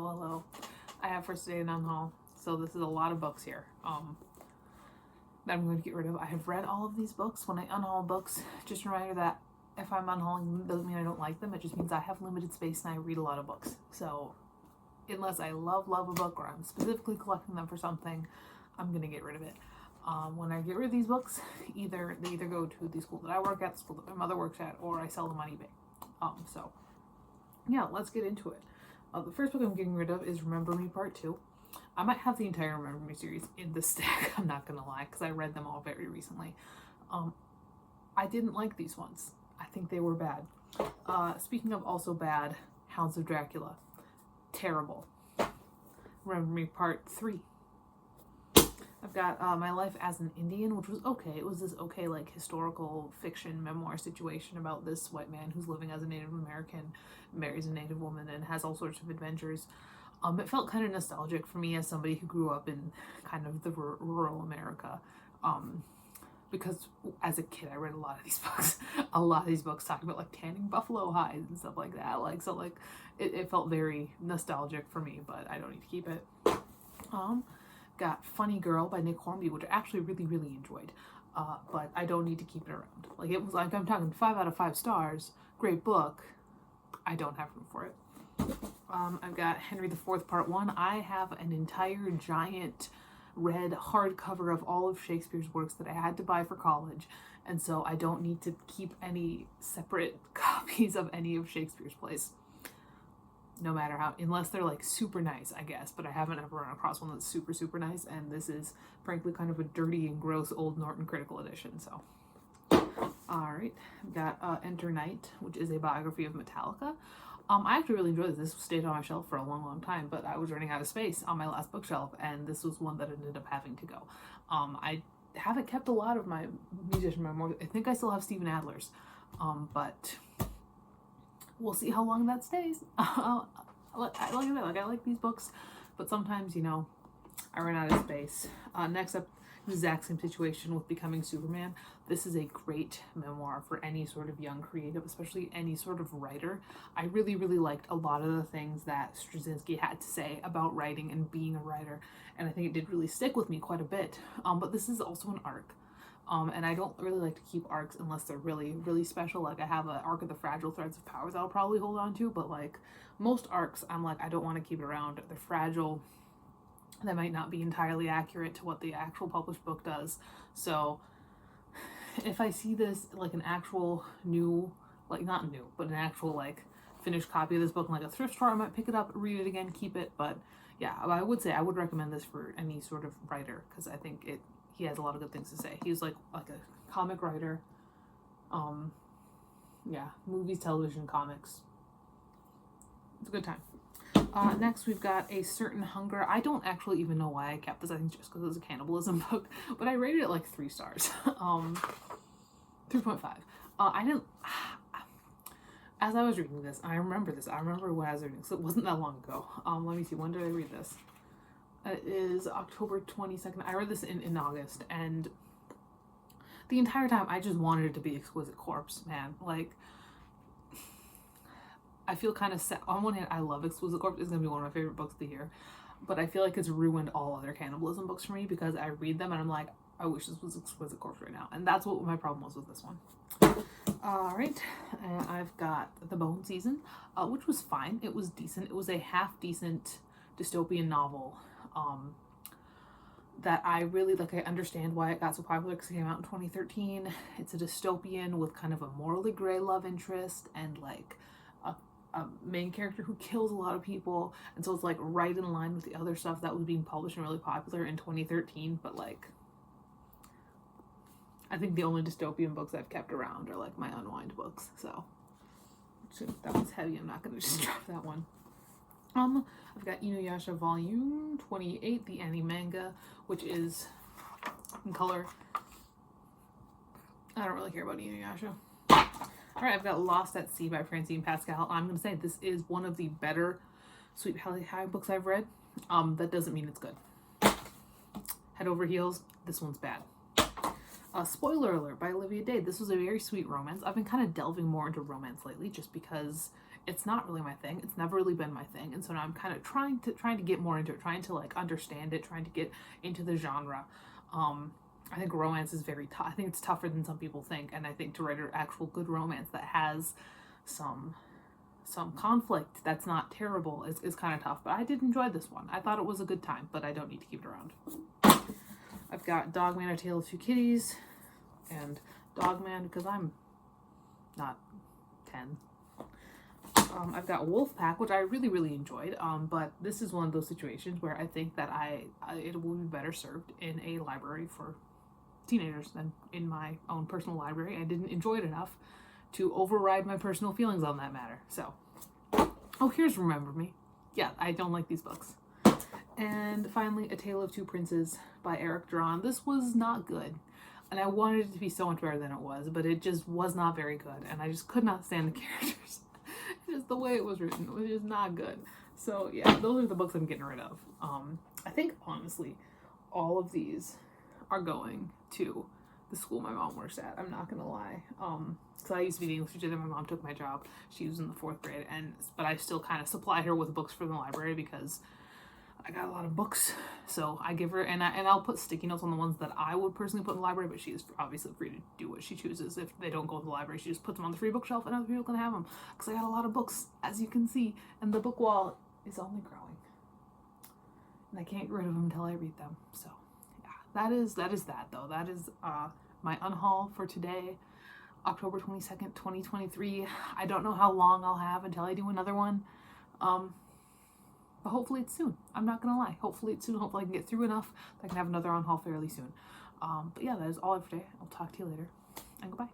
Hello. I have for today an unhaul. So this is a lot of books here. That I'm going to get rid of. I have read all of these books. When I unhaul books, just a reminder that if I'm unhauling, doesn't mean I don't like them. It just means I have limited space and I read a lot of books. So unless I love a book or I'm specifically collecting them for something, I'm going to get rid of it. When I get rid of these books, they either go to the school that I work at, the school that my mother works at, or I sell them on eBay. So yeah, let's get into it. The first book I'm getting rid of is Remember Me Part 2. I might have the entire Remember Me series in the stack, I'm not gonna lie, because I read them all very recently. I didn't like these ones. I think they were bad. Speaking of also bad, Hounds of Dracula. Terrible. Remember Me Part 3. I've got My Life as an Indian, which was okay. It was this okay, like, historical fiction memoir situation about this white man who's living as a Native American, marries a Native woman, and has all sorts of adventures. It felt kind of nostalgic for me as somebody who grew up in kind of the rural America. Because as a kid, I read a lot of these books. A lot of these books talking about, like, tanning buffalo hides and stuff like that. Like, so, like, it felt very nostalgic for me, but I don't need to keep it. Got Funny Girl by Nick Hornby, which I actually really enjoyed, but I don't need to keep it around. Like, it was like, I'm talking 5 out of 5 stars, great book. I don't have room for it. I've got Henry IV Part 1. I have an entire giant red hardcover of all of Shakespeare's works that I had to buy for college, and so I don't need to keep any separate copies of any of Shakespeare's plays. No matter how, unless they're like super nice, I guess, but I haven't ever run across one that's super nice, and this is frankly kind of a dirty and gross Old Norton critical edition, so. Alright, I've got Enter Night, which is a biography of Metallica. I actually really enjoyed this. This stayed on my shelf for a long time, but I was running out of space on my last bookshelf, and this was one that ended up having to go. I haven't kept a lot of my musician memoirs. I think I still have Steven Adler's, but we'll see how long that stays. I like these books, but sometimes, you know, I run out of space. Next up, the exact same situation with Becoming Superman. This is a great memoir for any sort of young creative, especially any sort of writer. I really liked a lot of the things that Straczynski had to say about writing and being a writer, and I think it did really stick with me quite a bit. But this is also an arc. And I don't really like to keep arcs unless they're really special. Like, I have an arc of the Fragile Threads of Power that I'll probably hold on to, but like most arcs, I'm like, I don't want to keep it around. They're fragile. That might not be entirely accurate to what the actual published book does. So if I see this, like, an actual new, like, not new, but an actual, like, finished copy of this book in, like, a thrift store, I might pick it up, read it again, keep it. But yeah, I would say I would recommend this for any sort of writer, because I think he has a lot of good things to say. He's like a comic writer. Yeah, movies, television, comics. It's a good time. Next, we've got A Certain Hunger. I don't actually even know why I kept this. I think just because it was a cannibalism book, but I rated it like 3 stars. 3.5. I didn't. As I was reading this, I remember this. I remember when I was reading this. It wasn't that long ago. Let me see. When did I read this? It is October 22nd. I read this in August, and the entire time I just wanted it to be Exquisite Corpse, man. Like, I feel kind of sad. On one hand, I love Exquisite Corpse. It's going to be one of my favorite books of the year. But I feel like it's ruined all other cannibalism books for me, because I read them and I'm like, I wish this was Exquisite Corpse right now. And that's what my problem was with this one. Alright, I've got The Bone Season, which was fine. It was decent. It was a half-decent dystopian novel that I really like. I understand why it got so popular, because it came out in 2013. It's a dystopian with kind of a morally gray love interest and like a main character who kills a lot of people, and so it's like right in line with the other stuff that was being published and really popular in 2013. But like, I think the only dystopian books I've kept around are like my Unwind books. So that one's heavy. I'm not gonna just drop that one. I've got Inuyasha Volume 28, the anime manga, which is in color. I don't really care about Inuyasha. Alright, I've got Lost at Sea by Francine Pascal. I'm going to say this is one of the better Sweet Valley High books I've read. That doesn't mean it's good. Head Over Heels, this one's bad. Spoiler Alert by Olivia Day. This was a very sweet romance. I've been kind of delving more into romance lately, just because it's not really my thing. It's never really been my thing. And so now I'm kind of trying to get more into it, trying to like understand it, trying to get into the genre. I think romance is very tough. I think it's tougher than some people think. And I think to write an actual good romance that has some conflict that's not terrible is kind of tough. But I did enjoy this one. I thought it was a good time, but I don't need to keep it around. I've got Dogman, A Tale of Two Kitties, and Dogman because I'm not 10. I've got Wolfpack, which I really, really enjoyed, but this is one of those situations where I think that it will be better served in a library for teenagers than in my own personal library. I didn't enjoy it enough to override my personal feelings on that matter. So, oh, here's Remember Me. Yeah, I don't like these books. And finally, A Tale of Two Princes by Eric Drawn. This was not good. And I wanted it to be so much better than it was, but it just was not very good. And I just could not stand the characters. Just the way it was written, it was just not good. So yeah, those are the books I'm getting rid of. I think, honestly, all of these are going to the school my mom works at. I'm not going to lie. So I used to be the English teacher, then my mom took my job. She was in the 4th grade, but I still kind of supply her with books for the library because I got a lot of books. So I give her, and I'll put sticky notes on the ones that I would personally put in the library, but she's obviously free to do what she chooses. If they don't go to the library, she just puts them on the free bookshelf and other people can have them. Because I got a lot of books, as you can see, and the book wall is only growing. And I can't get rid of them until I read them. So yeah, that is that though. That is my unhaul for today, October 22nd, 2023. I don't know how long I'll have until I do another one. But hopefully it's soon. I'm not going to lie. Hopefully it's soon. Hopefully I can get through enough that I can have another unhaul fairly soon. But yeah, that is all for today. I'll talk to you later. And goodbye.